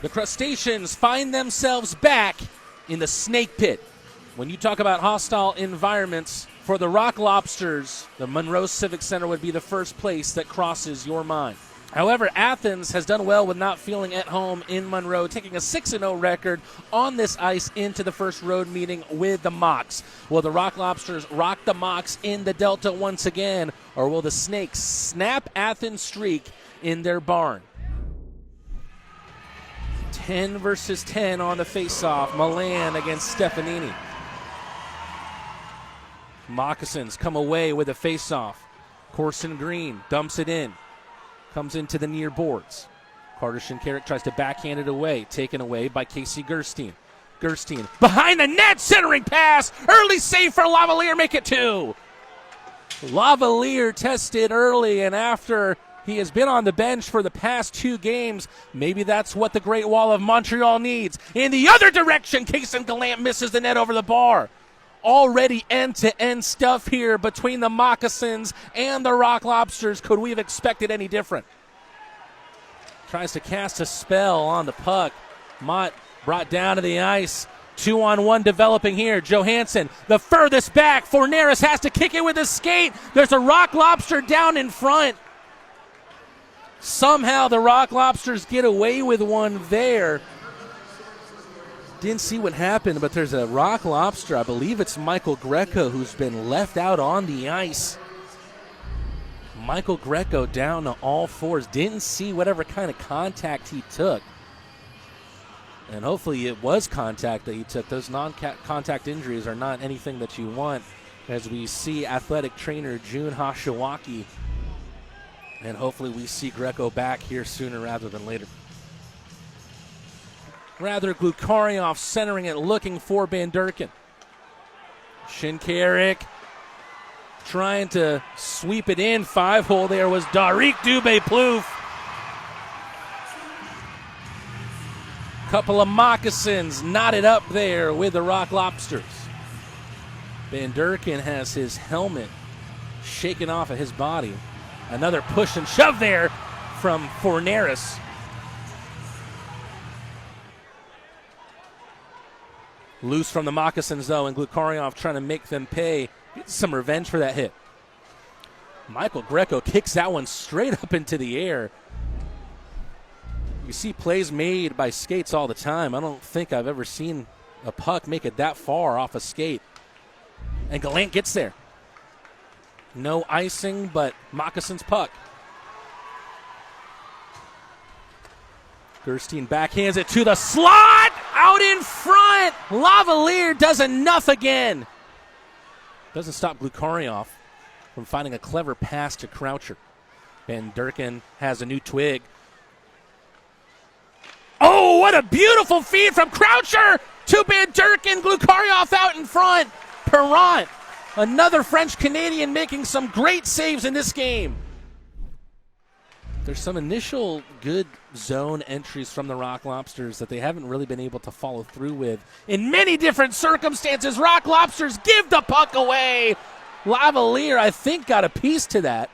The Crustaceans find themselves back in the snake pit. When you talk about hostile environments, for the Rock Lobsters, the Monroe Civic Center would be the first place that crosses your mind. However, Athens has done well with not feeling at home in Monroe, taking a 6-0 record on this ice into the first road meeting with the Mocks. Will the Rock Lobsters rock the Mocks in the Delta once again, or will the Snakes snap Athens' streak in their barn? 10 versus 10 on the faceoff. Milan against Stefanini. Moccasins come away with a faceoff. Corson Green dumps it in. Comes into the near boards. Carter Shinkarik tries to backhand it away. Taken away by Casey Gerstein. Gerstein behind the net, centering pass. Early save for Lavalier, make it 2. Lavalier tested early, and after he has been on the bench for the past 2 games, maybe that's what the Great Wall of Montreal needs. In the other direction, Kaysen Gallant misses the net over the bar. Already end-to-end stuff here between the Moccasins and the Rock Lobsters. Could we have expected any different? Tries to cast a spell on the puck. Mott brought down to the ice. 2-on-1 developing here. Johansson, the furthest back. Fornaris has to kick it with his skate. There's a Rock Lobster down in front. Somehow the Rock Lobsters get away with one there. Didn't see what happened, but there's a Rock Lobster. I believe it's Michael Greco who's been left out on the ice. Michael Greco down to all fours. Didn't see whatever kind of contact he took. And hopefully it was contact that he took. Those non-contact injuries are not anything that you want, as we see athletic trainer June Hashiwaki. And hopefully we see Greco back here sooner rather than later. Rather, Glukharyov centering it, looking for Van Durken. Shinkarik trying to sweep it in. 5-hole there was Dariq Dubé-Plouffe. Couple of Moccasins knotted up there with the Rock Lobsters. Van Durken has his helmet shaken off of his body. Another push and shove there from Fornaris. Loose from the Moccasins, though, and Glukharyov trying to make them pay. Get some revenge for that hit. Michael Greco kicks that one straight up into the air. You see plays made by skates all the time. I don't think I've ever seen a puck make it that far off a skate. And Gallant gets there. No icing, but Moccasins puck. Gerstein backhands it to the slot, out in front. Lavalier does enough again. Doesn't stop Glukharyov from finding a clever pass to Croucher. Van Durken has a new twig. Oh, what a beautiful feed from Croucher to Van Durken. Glukharyov out in front. Perrant, another French-Canadian, making some great saves in this game. There's some initial good zone entries from the Rock Lobsters that they haven't really been able to follow through with. In many different circumstances, Rock Lobsters give the puck away. Lavalier, I think, got a piece to that.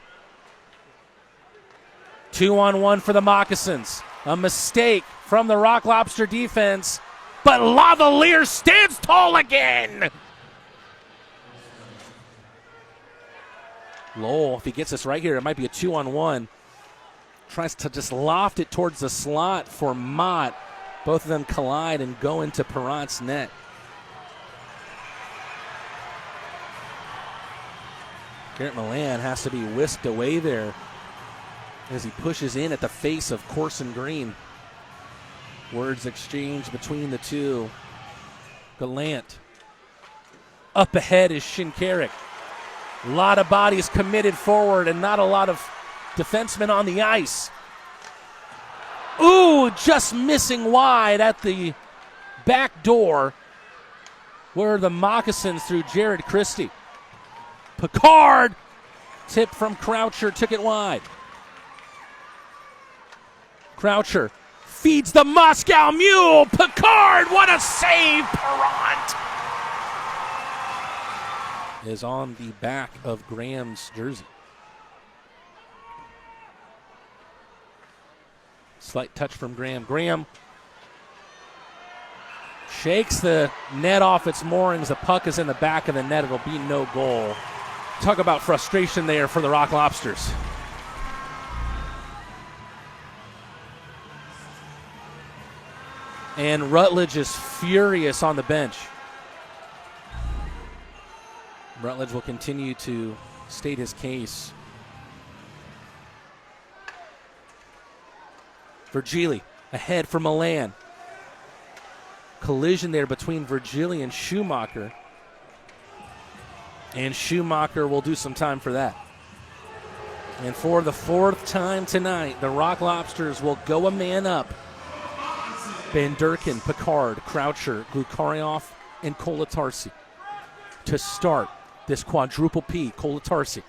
2-on-1 for the Moccasins. A mistake from the Rock Lobster defense, but Lavalier stands tall again. Lowell, if he gets this right here, it might be a 2-on-1. Tries to just loft it towards the slot for Mott. Both of them collide and go into Perrant's net. Garrett Milan has to be whisked away there as he pushes in at the face of Corson Green. Words exchanged between the two. Gallant. Up ahead is Shinkarik. A lot of bodies committed forward and not a lot of defensemen on the ice. Ooh, just missing wide at the back door were the Moccasins through Jared Christie. Picard, tip from Croucher, took it wide. Croucher feeds the Moscow Mule. Picard, what a save, Perrant! Is on the back of Graham's jersey. Slight touch from Graham. Graham Shakes the net off its moorings. The puck is in the back of the net. It'll be no goal. Talk about frustration there for the Rock Lobsters. And Rutledge is furious on the bench. Rutledge will continue to state his case. Virgili ahead for Milan. Collision there between Virgili and Schumacher. And Schumacher will do some time for that. And for the fourth time tonight, the Rock Lobsters will go a man up. Van Durken, Picard, Croucher, Glukharyov, and Kolatarsi to start this quadruple P. Kolatarsi.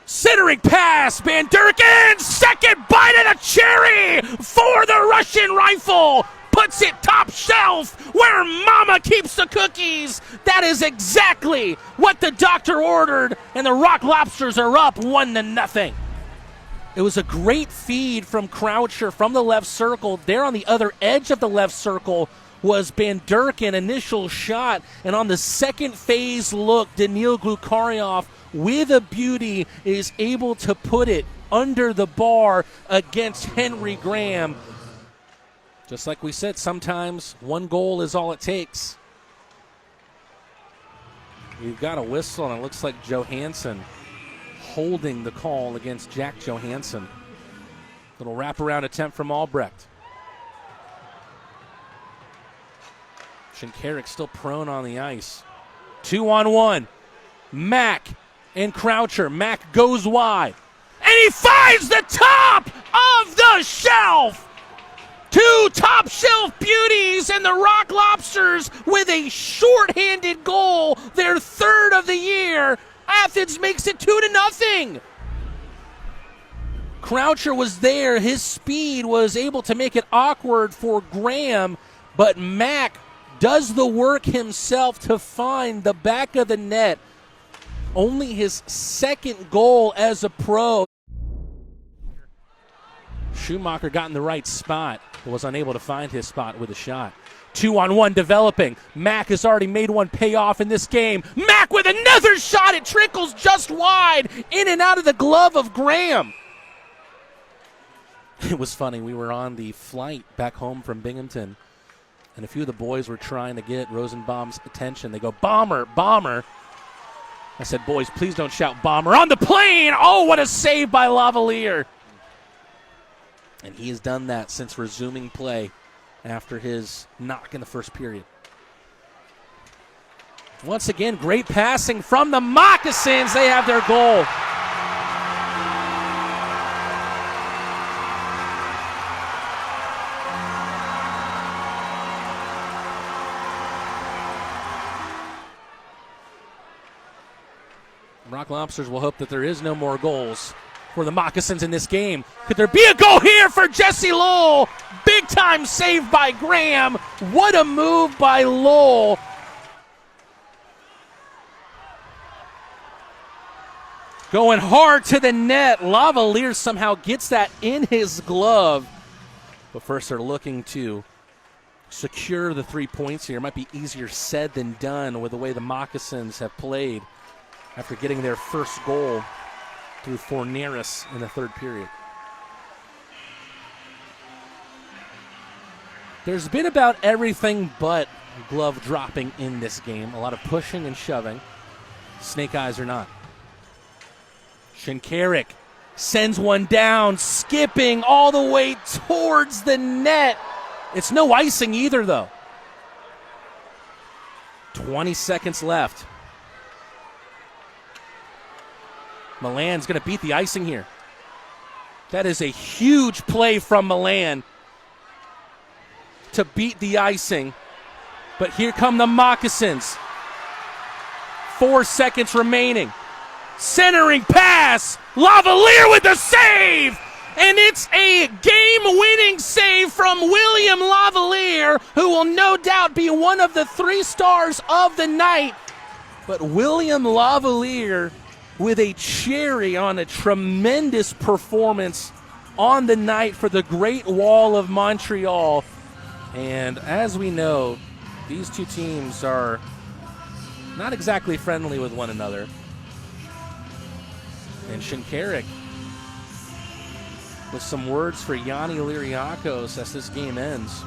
Centering pass, Van Durken, second bite of the cherry for the Russian rifle. Puts it top shelf where mama keeps the cookies. That is exactly what the doctor ordered, and the Rock Lobsters are up 1-0. It was a great feed from Croucher from the left circle. There on the other edge of the left circle was Van Durken, initial shot. And on the second phase look, Daniil Glukharyov, with a beauty, is able to put it under the bar against Henry Graham. Just like we said, sometimes one goal is all it takes. We've got a whistle, and it looks like Johansson holding the call against Jack Johansson. Little wraparound attempt from Albrecht. Shinkarik still prone on the ice. 2-on-1. Mack and Croucher. Mack goes wide. And he finds the top of the shelf! Two top shelf beauties, and the Rock Lobsters with a shorthanded goal, their third of the year. Athens makes it 2-0. Croucher was there. His speed was able to make it awkward for Graham, but Mack does the work himself to find the back of the net. Only his second goal as a pro. Schumacher got in the right spot, but was unable to find his spot with a shot. 2-on-1 developing. Mack has already made one pay off in this game. Mack with another shot. It trickles just wide, in and out of the glove of Graham. It was funny. We were on the flight back home from Binghamton, and a few of the boys were trying to get Rosenbaum's attention. They go, "Bomber, bomber." I said, "Boys, please don't shout bomber on the plane." Oh, what a save by Lavalier. And he has done that since resuming play after his knock in the first period. Once again, great passing from the Moccasins. They have their goal. Rock Lobsters will hope that there is no more goals for the Moccasins in this game. Could there be a goal here for Jesse Lowell? Big time save by Graham. What a move by Lowell. Going hard to the net. Lavalier somehow gets that in his glove. But first they're looking to secure the 3 points here. It might be easier said than done with the way the Moccasins have played after getting their first goal through Fornaris in the third period. There's been about everything but glove dropping in this game. A lot of pushing and shoving. Snake eyes or not. Shinkarik sends one down, skipping all the way towards the net. It's no icing either, though. 20 seconds left. Milan's going to beat the icing here. That is a huge play from Milan to beat the icing. But here come the Moccasins. 4 seconds remaining. Centering pass. Lavalier with the save. And it's a game-winning save from William Lavalier, who will no doubt be one of the 3 stars of the night. But William Lavalier with a cherry on a tremendous performance on the night for the Great Wall of Montreal. And as we know, these two teams are not exactly friendly with one another. And Shinkarik with some words for Yanni Liriakos as this game ends.